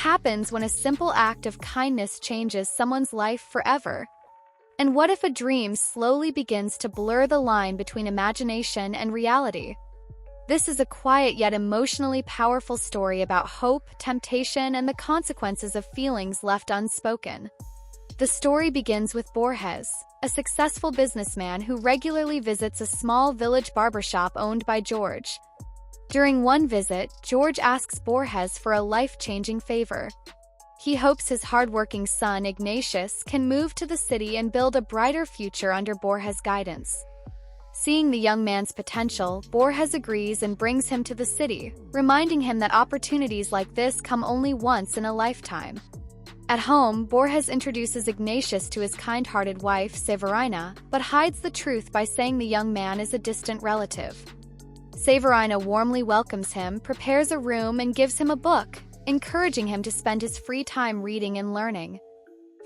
happens when a simple act of kindness changes someone's life forever? And what if a dream slowly begins to blur the line between imagination and reality? This is a quiet yet emotionally powerful story about hope, temptation, and the consequences of feelings left unspoken. The story begins with Borges, a successful businessman who regularly visits a small village barbershop owned by George. During one visit, George asks Borges for a life-changing favor. He hopes his hardworking son, Ignatius, can move to the city and build a brighter future under Borges' guidance. Seeing the young man's potential, Borges agrees and brings him to the city, reminding him that opportunities like this come only once in a lifetime. At home, Borges introduces Ignatius to his kind-hearted wife, Severina, but hides the truth by saying the young man is a distant relative. Severina warmly welcomes him, prepares a room, and gives him a book, encouraging him to spend his free time reading and learning.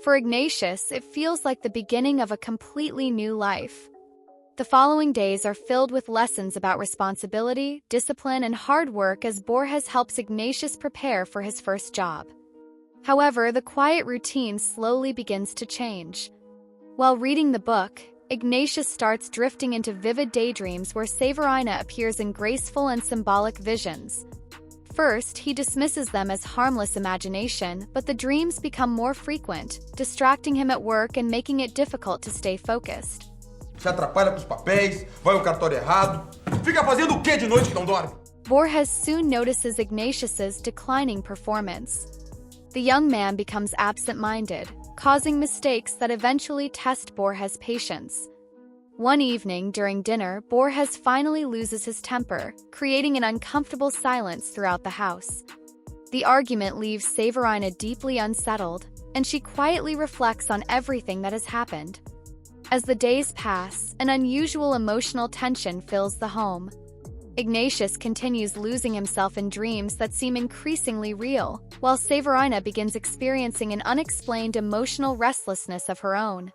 For Ignatius, it feels like the beginning of a completely new life. The following days are filled with lessons about responsibility, discipline, and hard work as Borges helps Ignatius prepare for his first job. However, the quiet routine slowly begins to change. While reading the book, Ignatius starts drifting into vivid daydreams where Severina appears in graceful and symbolic visions. First, he dismisses them as harmless imagination, but the dreams become more frequent, distracting him at work and making it difficult to stay focused. Se atrapalha com os papéis, vai ao cartório errado. Fica fazendo o quê de noite que não dorme? Borges soon notices Ignatius's declining performance. The young man becomes absent-minded, causing mistakes that eventually test Borges' patience. One evening during dinner, Borges finally loses his temper, creating an uncomfortable silence throughout the house. The argument leaves Severina deeply unsettled, and she quietly reflects on everything that has happened. As the days pass, an unusual emotional tension fills the home. Ignatius continues losing himself in dreams that seem increasingly real, while Severina begins experiencing an unexplained emotional restlessness of her own.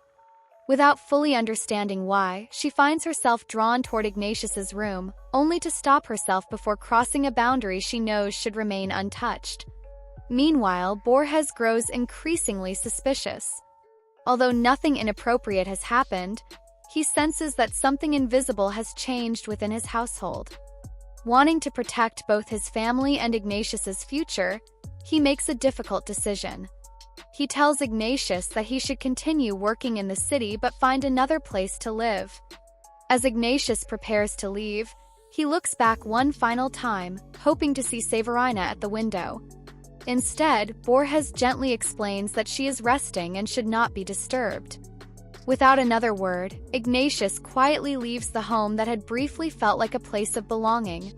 Without fully understanding why, she finds herself drawn toward Ignatius's room, only to stop herself before crossing a boundary she knows should remain untouched. Meanwhile, Borges grows increasingly suspicious. Although nothing inappropriate has happened, he senses that something invisible has changed within his household. Wanting to protect both his family and Ignatius's future, he makes a difficult decision. He tells Ignatius that he should continue working in the city but find another place to live. As Ignatius prepares to leave, he looks back one final time, hoping to see Severina at the window. Instead, Borges gently explains that she is resting and should not be disturbed. Without another word, Ignatius quietly leaves the home that had briefly felt like a place of belonging.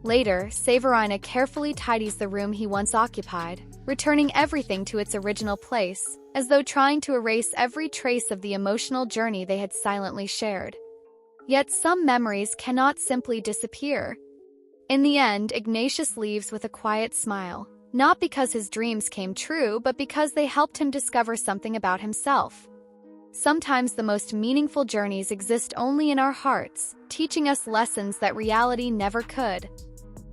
Later, Severina carefully tidies the room he once occupied, returning everything to its original place, as though trying to erase every trace of the emotional journey they had silently shared. Yet some memories cannot simply disappear. In the end, Ignatius leaves with a quiet smile, not because his dreams came true, but because they helped him discover something about himself. Sometimes the most meaningful journeys exist only in our hearts, teaching us lessons that reality never could.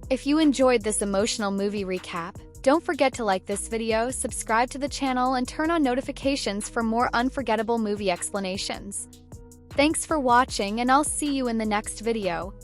If you enjoyed this emotional movie recap, don't forget to like this video, subscribe to the channel, and turn on notifications for more unforgettable movie explanations. Thanks for watching, and I'll see you in the next video.